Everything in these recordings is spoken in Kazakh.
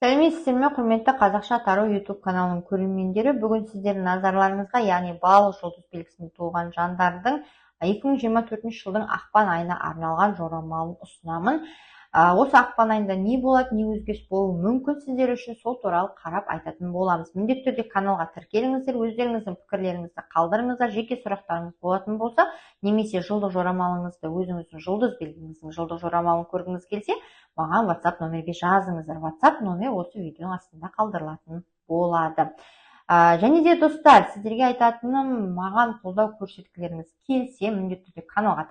Сәлеметсіздер ме, құрметті қазақша тарау YouTube каналының көрермендері. Бүгін сіздердің назарларыңызға, яғни балық жұлдыз белгісінде туылған жандардың 2024 жылдың ақпан айына арналған жорамалын ұсынамын. Осы ақпан айында не болады, не өзгеріс болуы мүмкін, сіздер үшін сол туралы қарап айтатын боламыз. Міндетті түрде каналға тіркеліңіздер, өздеріңіздің пікірлеріңізді қалдырыңыздар. Жеке сұрақтарыңыз болатын болса, немесе жылдық жорамалыңызды, өзіңіздің жұлдыз белгіңіздің жылдық жорамалын көргіңіз келсе, маған WhatsApp номерге жазыңыздар. WhatsApp номер осы видеоның астында қалдырылатын болады. Және де достар, сіздерге айтатыным, маған қолдау көрсеткілеріңіз келсе, міндетті түрде каналға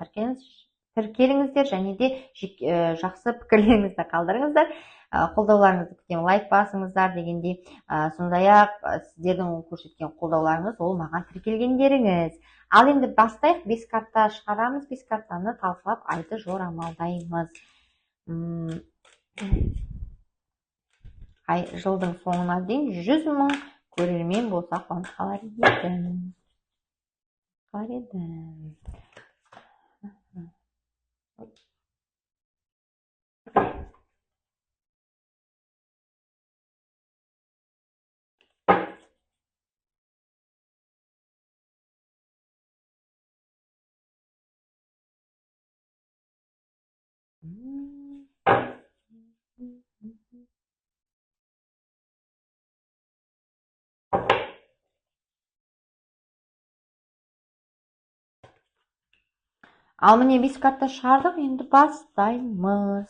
тіркеліңіздер, және де жақсы пікірлеріңізді қалдырыңыздар. Қолдауларыңызды күтемін, лайк басыңыздар дегендей. Сондай-ақ сіздердің көрсеткен қолдауларыңыз ол маған тіркелгендеріңіз. Ал енді бастайық, 5 карта шығарамыз, 5 картаны талқылап айды жорамалдаймыз. Жылдың соңына дейін 100 000 көрермен болса қуанып қалар едім. Ал міне 5 карта шығардық, енді бастаймыз.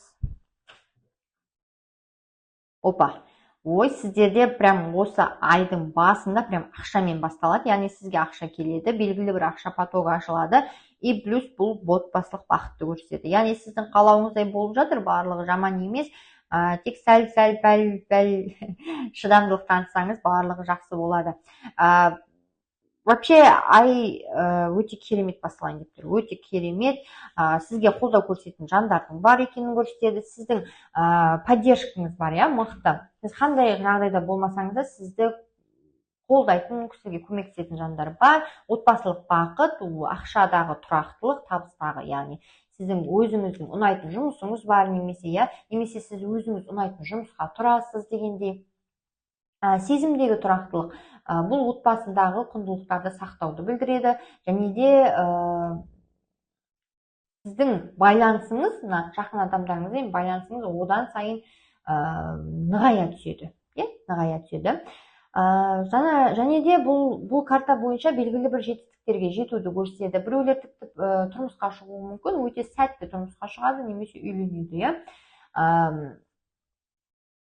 Опа. Ой, сіздерде прям осы айдың басында прям ақшамен басталады, яғни сізге ақша келеді, белгілі бір ақша потогы ашылады, и плюс бұл отбасылық бақытты көрсетеді. Яғни сіздің қалауыңыздай болып жатыр, барлығы жаман емес, тек сәл шыдамдылық танытсаңыз, барлығы жақсы болады. Вообще ай өте керемет басталайын деп тұр. Өте керемет. Сізге қолдау көрсететін жандардың бар екенін көрсетеді. Сіздің поддержкаңыз бар, иә, мықты. Сіз қандай жағдайда болмасаңыз да сізді қолдайтын, сізге көмектесетін жандар бар. Отбасылық бақыт, ақшадағы тұрақтылық, табыстағы, яғни сіздің өзіңіздің ұнайтын жұмысыңыз бар немесе сіз өзіңіз ұнайтын жұмысқа тұрасыз дегендей. Сезімдегі тұрақтылық, бұл отбасындағы құндылықтарды сақтауды білдіреді, және де сіздің байланысыңыз, жақын адамдарыңызбен байланысыңыз одан сайын нығая түседі. Және де бұл карта бойынша белгілі бір жетістіктерге жетуді көрсетеді. Біреулер тіпті тұрмысқа шығуы мүмкін, өте сәтті тұрмысқа шығады, немесе үйленеді.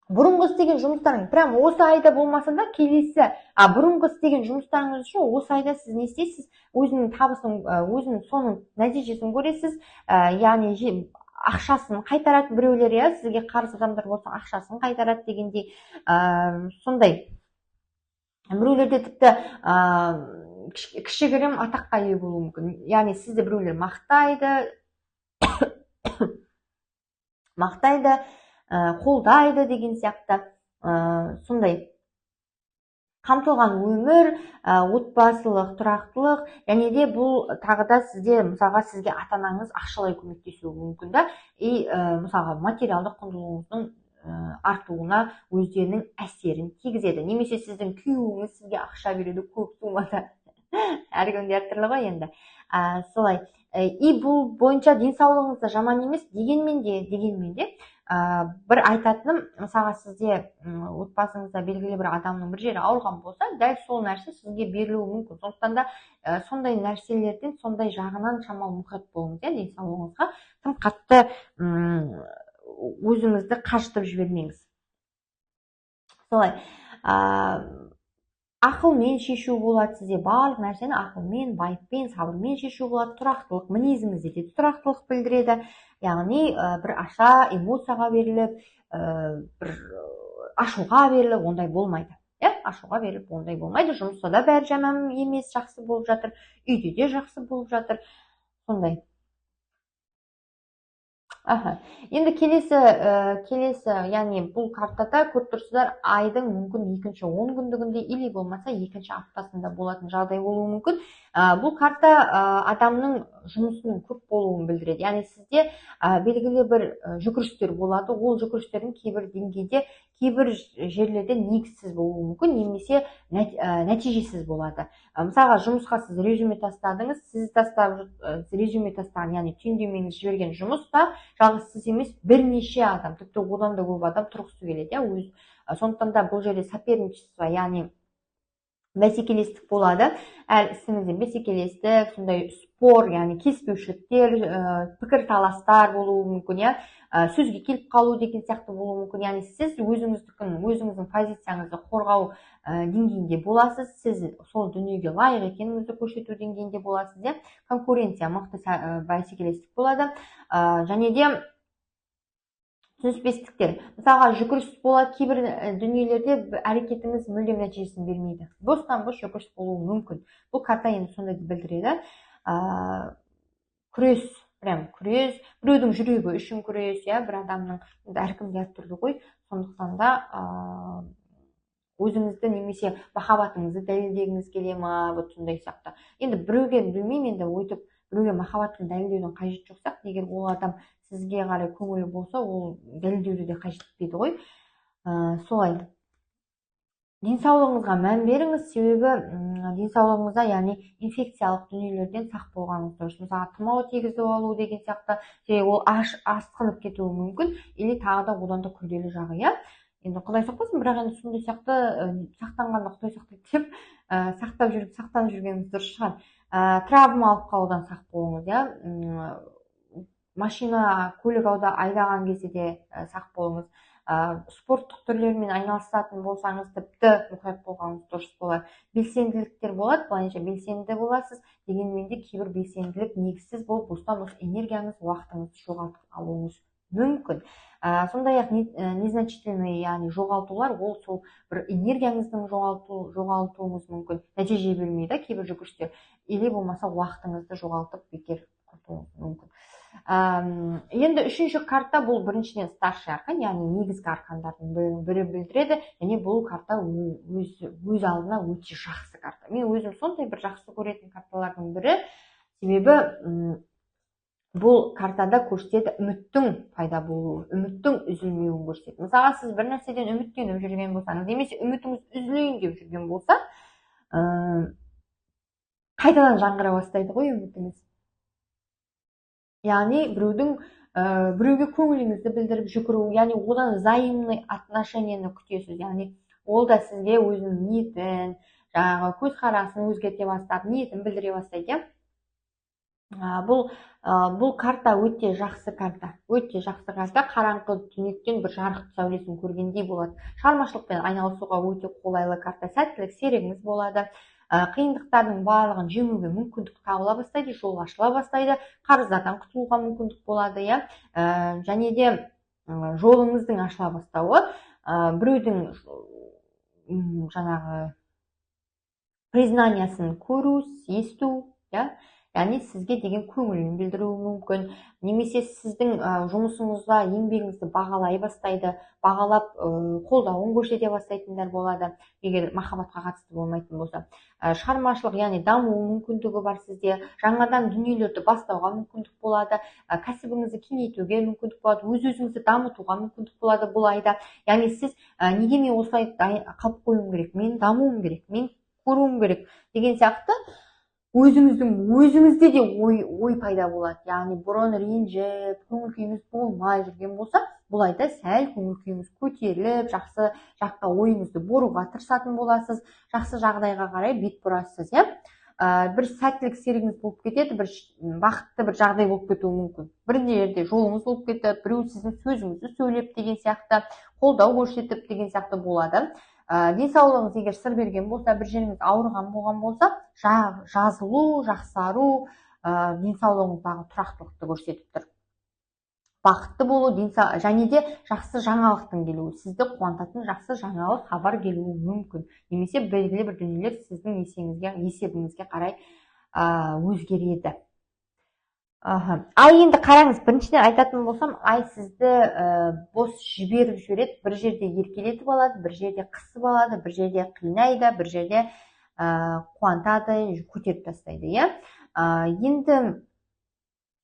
Бұрынғы істеген жұмыстарың, прям осы айда болмаса да келесі, бұрынғы істеген жұмыстарыңыз үшін осы айда сіз не істейсіз, өзінің табысын, өзінің соның нәтижесін көресіз, яғни ақшасын қайтарады біреулер, сізге қарыз адамдар болса ақшасын қайтарады дегендей, сондай. Біреулерде тіпті кішігірім атаққа ие болуы мүмкін, яғни сізді біреулер мақтайды, қолдайды деген сияқты, сондай қамтылған өмір, отбасылық тұрақтылық, және де бұл тағы да мысалға сізге ата-анаңыз ақшалай көмектесуі мүмкін да, и мысалға материалдық құндылығыңыздың артуына өздерінің әсерін тигізеді. Немесе сіздің күйеуіңіз сізге ақша береді көп суммада. Әркімде әртүрлі ғой енді. Солай. И бұл бойынша денсаулығыңыз жаман емес, дегенмен де бір айтатыным, мысалға сізде отбасыңызда белгілі бір адамның бір жері ауырған болса, дәл сол нәрсе сізге берілуі мүмкін. Сондықтан да сондай нәрселерден, сондай жағынан шамалы мұқият болыңыз, денсаулығыңызға тым қатты өзіңізді қажытып жібермеңіз. Солай. Ақылмен шешу болады, сізде барлық нәрсені ақылмен, байыппен, сабырмен шешу болады. Тұрақтылық, мінезіңізде де тұрақтылық білдіреді. Яғни бір эмоцияға беріліп, бір ашуға беріліп, ондай болмайды. Ашуға беріліп, ондай болмайды. Жұмыста да бәрі жаман емес, жақсы болып жатыр. Үйде де жақсы болып жатыр. Сондай. Енді келесі, яғни бұл картада көріп тұрсыздар, айдың мүмкін екінші 10 күндігінде, или болмаса екінші аптасында болатын жағдай болуы мүмкін. Бұл карта адамның жұмысының көп болуын білдіреді. Яғни сізде белгілі бір жүгірістер болады, ол жүгірістердің кейбір деңгейде кейбір жерлерде негізсіз болуы мүмкін, немесе нәтижесіз болады. Мысалға, жұмысқа сіз резюме тастадыңыз, резюме тастаған, яғни түйіндемеңіз жіберген жұмыста жалғыз сіз емес, бірнеше адам, тіпті одан да көп адам тұрғысы келеді. Сондықтан да бұл жерде соперничество, яғни бәсекелестік болады. Әр ісіңізде бәсекелестік, сондай спор, яғни келіспеушіліктер, пікірталастар болуы мүмкін, сөзге келіп қалу деген сияқты болуы мүмкін. Яғни сіз өзіңіздің позицияңызды қорғау деңгейінде боласыз, сіз сол дүниеге лайық екеніңізді көрсету деңгейінде боласыз. Конкуренция, мықты бәсекелестік болады. Және де түсініспестіктер. Мысалға, жүгіріс болады, кейбір дүниелерде әрекетіңіз мүлдем нәтижесін бермейді. Бостан-бос жүгіріс болуы мүмкін. Бұл карта енді сондайды білдіреді. Күрес, біреудің жүрегі үшін күрес, бір адамның, әркімде әртүрлі ғой. Сондықтан да өзіңізді немесе махаббатыңызды дәлелдегіңіз келе ма, вот сондай сияқты. Енді біреуге, білмеймін, енді өйтіп біреуге махаббатын дәлелдеудің қажет жоқ сияқты. Егер ол адам сізге қарай көңілі болса, ол дәлелдеуді де қажет етпейді ғой. Солай. Денсаулығыңызға мән беріңіз, себебі денсаулығыңызда, яғни инфекциялық дүниелерден сақ болғаныңыз дұрыс. Мысалға, тұмау тигізіп алу деген сияқты, ол асқынып кетуі мүмкін, или тағы да одан да күрделі жағы. Енді Құдай сақтасын, бірақ енді сондай сияқты сақтанғанда Құдай сақтайды деп сақтанып жүргеніңіз дұрыс шығар. Травма алып қалудан сақ болыңыз, машина, көлік айдаған кезде де сақ болыңыз. Спорттық түрлермен айналысатын болсаңыз, тіпті мұқият болғаныңыз дұрыс болар. Белсенділіктер болады, былайынша белсенді боласыз, дегенмен де кейбір белсенділік негізсіз болып, бостан-бос энергияңыз, уақытыңызды жоғалтып алуыңыз мүмкін. Сондай-ақ незначительный, яғни жоғалтулар, ол сол бір энергияңыздың жоғалтуыңыз мүмкін, нәтиже бермейді кейбір жүгірістер, или болмаса уақытыңызды жоғалтып бекер құртуыңыз мүмкін. Енді үшінші карта, бұл біріншіден старший аркан, яғни негізгі аркандардың бірі білдіреді, және бұл карта өз алдына өте жақсы карта. Мен өзім сондай бір жақсы көретін карталардың бірі, себебі бұл картада көрсетеді үміттің пайда болуы, үміттің үзілмеуін көрсетеді. Мысалға, сіз бір нәрседен үміттеніп жүрген болсаңыз, немесе үмітіңіз үзілейін деп жүрген болса, қайтадан жаңғыра бастайды ғой үмітіңіз. Яғни біреуге көңіліңізді білдіріп жүгіру, яғни одан взаимный отношениені күтесіз. Яғни ол да сізге өзінің ниетін, көзқарасын өзгерте бастап, ниетін білдіре бастайды. Бұл карта өте жақсы карта. Қараңғы түнектен бір жарық сәулесін көргендей болады. Шығармашылықпен айналысуға өте қолайлы карта. Сәттілік серігіңіз болады. Қиындықтардың барлығын жеңуге мүмкіндік табыла бастайды, жол ашыла бастайды, қарыздардан құтылуға мүмкіндік болады, және де жолыңыздың ашыла бастауы, біреудің жаңағы признаниясын көру, есту, яғни сізге деген көңілін білдіруі мүмкін, немесе сіздің жұмысыңызда еңбегіңізді бағалай бастайды, бағалап қолдауын көрсете бастайтындар болады, егер махаббатқа қатысты болмайтын болса. Шығармашылық, яғни даму мүмкіндігі бар сізде, жаңадан дүниелерді бастауға мүмкіндік болады, кәсібіңізді кеңейтуге мүмкіндік болады, өз-өзіңізді дамытуға мүмкіндік болады бұл айда. Яғни сіз неге мен осылай қалып қоюым керек, мен дамуым керек, мен көруім керек деген сияқты өзіңізде де ой пайда болады. Яғни бұрын ренжіп, көңіл күйіңіз болмай жүрген болса, бұл айда сәл көңіл күйіңіз көтеріліп, жақсы жаққа ойыңызды бұруға тырысатын боласыз, жақсы жағдайға қарай бет бұрасыз. Бір сәттілік серігіңіз болып кетеді, бір бақытты бір жағдай болып кетуі мүмкін. Бір жерде жолыңыз болып кетіп, біреу сіздің сөзіңізді сөйлеп деген сияқты, қолдау көрсетіп деген сияқты болады. Денсаулығыңыз егер сыр берген болса, бір жеріңіз ауырған болған болса, жазылу, жақсару, денсаулығыңыздағы тұрақтылықты көрсетіп тұр. Бақытты болу, және де жақсы жаңалықтың келуі, сізді қуантатын жақсы жаңалық хабар келуі мүмкін. Немесе белгілі бір дүниелер сіздің есебіңізге қарай өзгереді. Ай, енді қараңыз, біріншіден айтатын болсам, ай сізді бос жіберіп жібереді, бір жерде еркелетіп алады, бір жерде қысып алады, бір жерде қинайды, бір жерде қуантады, көтеріп тастайды. Енді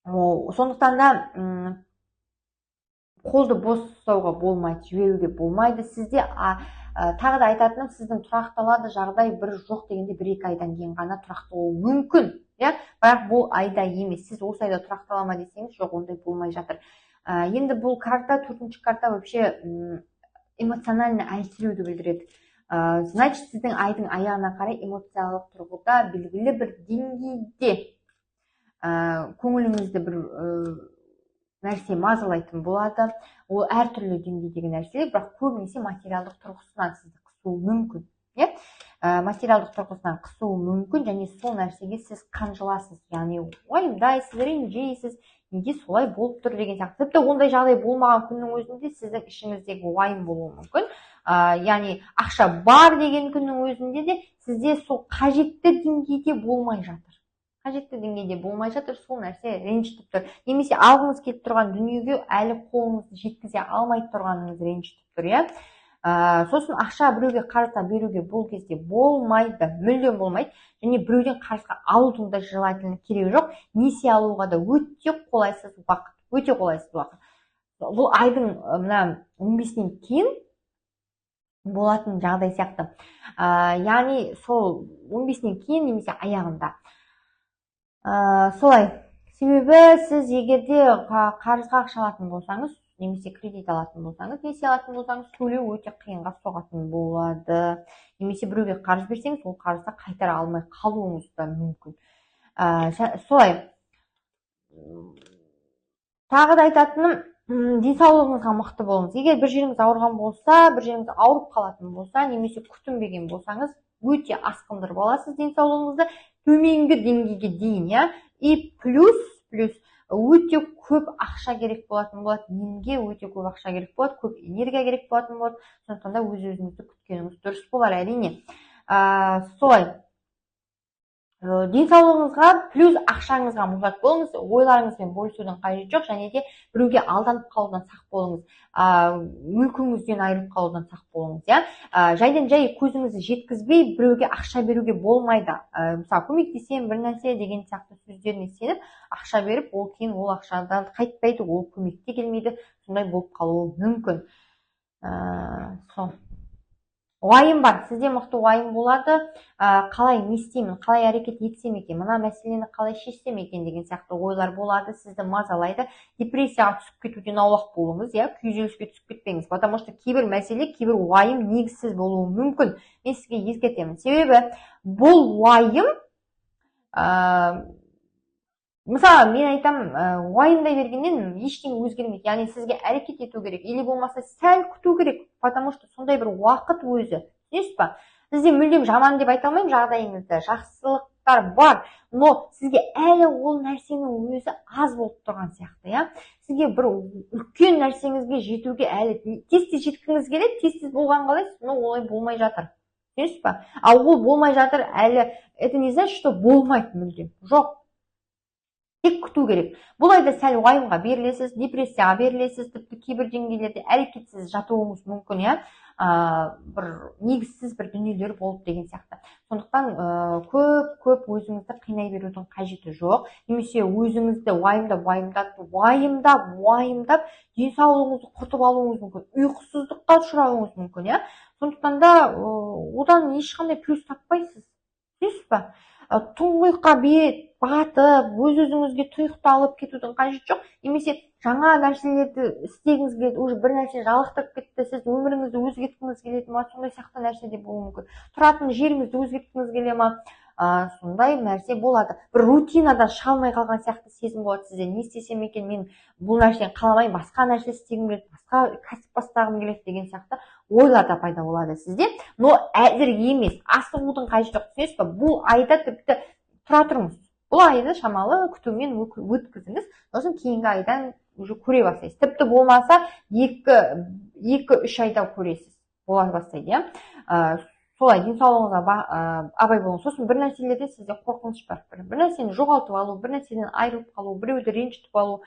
сондықтан да қолды бос ұстауға болмайды, жіберуге болмайды. Сізде тағы да айтатыным, сіздің тұрақталады жағдай бір жоқ дегенде 1-2 айдан кейін ғана тұрақты болуы мүмкін, бірақ бұл айда емес. Сіз осы айда тұрақталама десеңіз, жоқ, ондай болмай жатыр. Енді бұл карта, 4-ші карта вообще эмоционально әлсіреуді білдіреді. Значит, сіздің айдың аяғына қарай эмоциялық тұрғыда белгілі бір деңгейде көңіліңізді бір нәрсе мазалайтын болады. Ол әртүрлі деңгейдегі нәрселер, бірақ көбінесе материалдық тұрғысынан сізді қысуы мүмкін. Материалдық тұрғысынан қысуы мүмкін, және сол нәрсеге сіз қанжыласыз, яғни уайымдайсыз, ренжисіз, неге солай болып тұр деген сияқты. Тіпті ондай жағдай болмаған күннің өзінде сіздің ішіңіздегі уайым болуы мүмкін. Яғни ақша бар деген күннің өзінде де сізде сол қажетті деңгейде болмай жатыр. Сол нәрсе ренжітіп тұр. Немесе алғыңыз келіп тұрған дүниеге әлі қолыңызды жеткізе алмай тұрғаныңыз ренжітіп тұр, Сосын ақша біреуге қарызға беруге бұл кезде болмайды, мүлдем болмайды. Және біреуден қарызға алудың да желательно керегі жоқ. Несие алуға да өте қолайсыз уақыт. Бұл айдың 15-нен кейін болатын жағдай сияқты. Яғни сол 15-нен кейін немесе аяғында. Солай. Себебі сіз егерде қарызға ақша алатын болсаңыз, немесе кредит алатын болсаңыз, несие алатын болсаңыз, төлеу өте қиынға соғатын болады. Немесе біреуге қарыз берсеңіз, ол қарызды қайтара алмай қалуыңыз да мүмкін. Солай. Тағы да айтатыным, денсаулығыңызға мықты болыңыз. Егер бір жеріңіз ауырған болса, бір жеріңіз ауырып қалатын болса, немесе күтінбеген болсаңыз, өте асқындырып аласыз денсаулығыңызды төменгі деңгейге дейін, И плюс өте көп ақша керек болатын болады. Емге өте көп ақша керек болады, көп энергия керек болатын болады. Сондықтан да өз-өзіңізді күткеніңіз дұрыс болар, әрине. Солай. Денсаулығыңызға плюс ақшаңызға мұқтаж болыңыз, ойларыңызбен бөлісудің қажеті жоқ, және де біреуге алданып қалудан сақ болыңыз, мүлкіңізден айырылып қалудан сақ болыңыз. Жайдан жай көзіңізді жеткізбей біреуге ақша беруге болмайды. Мысалы, көмектесем бір нәрсе деген сияқты сөздеріне сеніп, ақша беріп, ол кейін ол ақшадан қайтпайды, ол көмекке келмейді, сондай болып қалуы мүмкін. Уайым бар, сізде мықты уайым болады, қалай не істеймін, қалай әрекет етсем екен, мына мәселені қалай шешсем екен деген сияқты ойлар болады, сізді мазалайды. Депрессияға түсіп кетуден аулақ болыңыз, күйзеліске түсіп кетпеңіз, потому что кейбір мәселе, кейбір уайым негізсіз болуы мүмкін. Мен сізге ескертемін. Себебі бұл уайым, мысалы, мен айтам, уайымдай бергеннен ештеңе өзгермейді. Яғни сізге әрекет ету керек, или болмаса сәл күту керек, потому что сондай бір уақыт өзі. Түсінесіз ба? Сізде мүлдем жаман деп айта алмаймын жағдайыңызда, жақсылықтар бар, но сізге әлі ол нәрсенің өзі аз болып тұрған сияқты, Сізге бір үлкен нәрсеңізге жетуге әлі тез жеткіңіз келеді, тез болған қалайсыз, но олай болмай жатыр. Түсінесіз ба? Ол болмай жатыр әлі, это не значит, что болмайды мүлдем. Жоқ. Тек күту керек. Бұл айда сәл уайымға берілесіз, депрессияға берілесіз, тіпті кейбір деңгейлерде әрекетсіз жатуыңыз мүмкін, бір негізсіз бір дүниелер болып деген сияқты. Сондықтан көп өзіңізді қинай берудің қажеті жоқ. Немесе өзіңізді уайымдап, денсаулығыңызды құртып алуыңыз мүмкін, ұйқысыздыққа ұшырауыңыз мүмкін, Сондықтан да одан ешқандай плюс таппайсыз. Түсінесіз ба? Тұңғиыққа батып, өз-өзіңізге тұйықталып кетудің қажеті жоқ. Немесе жаңа нәрселерді істегіңіз келеді, уже бір нәрсе жалықтырып кетті, сіз өміріңізді өзгерткіңіз келеді ма, сондай сияқты нәрсе де болуы мүмкін. Тұратын жеріңізді өзгерткіңіз келе ма, сондай нәрсе болады. Бір рутинадан шыға алмай қалған сияқты сезім болады сізде. Не істесем екен, мен бұл нәрсені қаламаймын, басқа нәрсе істегім келеді, басқа кәсіп бастағым келеді деген сияқты ойлар да пайда болады сізде. Но әзір емес, асығудың қажеті жоқ. Түсінесіз ба? Бұл айда тіпті тұра тұрыңыз. Бұл айды шамалы күтумен өткізіңіз, сосын кейінгі айдан уже көре бастайсыз. Тіпті болмаса 2-3 айда көресіз. Бола бастайды, Солай, денсаулығыңызға абай болыңыз. Сосын бір нәрселерде сізде қорқыныш бар. Бір нәрсені жоғалтып алу, бір нәрседен айырылып қалу, біреуді ренжітіп алу,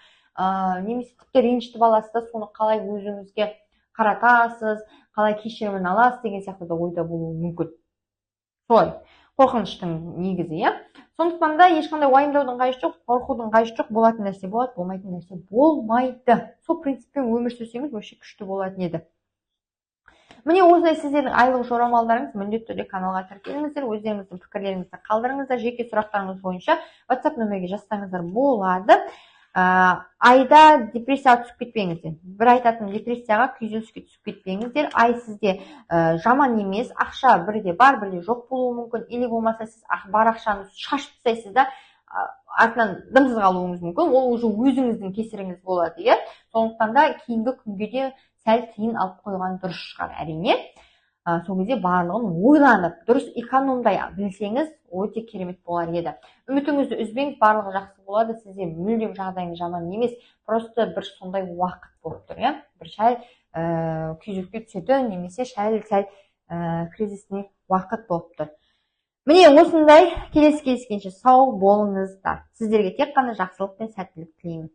немесе тіпті ренжітіп аласыз да, соны қалай өзіңізге қаратасыз, қалай кешірімін аласыз деген сияқты да ойда болуы мүмкін. Солай, қорқыныштың негізі, Сондықтан да ешқандай уайымдаудың қажеті жоқ, қорқудың қажеті жоқ. Болатын нәрсе болады, болмайтын нәрсе болмайды. Сол принциппен өмір сүрсеңіз вообще күшті болатын еді. Міне осылай сіздердің айлық жорамалдарыңыз, міндетті түрде каналға тіркеліңіздер, өздеріңіздің пікірлеріңізді қалдырыңыздар, жеке сұрақтарыңыз бойынша WhatsApp нөмірге жазсаңыздар болады. Айда депрессияға түсіп кетпеңіздер. Бір айтатын, депрессияға, күйзеліске түсіп кетпеңіздер. Ай сізде жаман емес, ақша бірде бар, бірде жоқ болуы мүмкін, или болмаса сіз бар ақшаны шашып тастайсыз да артынан дымсыз қалуыңыз мүмкін. Ол уже өзіңіздің кесіріңіз болады, иә. Сондықтан да кейінгі күнге де сәл тиын алып қойған дұрыс шығар, әрине. Сол кезде барлығын ойланып, дұрыс экономдай білсеңіз, өте керемет болар еді. Үмітіңізді үзбеңіз, барлығы жақсы болады. Сізде мүлдем жағдайыңыз жаман емес, просто бір сондай уақыт болып тұр, иә. Бір шәл күйзеліске түсетін, немесе шәл кризисный уақыт болып тұр. Міне осындай, келесі кездескенше сау болыңыздар. Сіздерге тек қана жақсылық пен сәттілік тілеймін.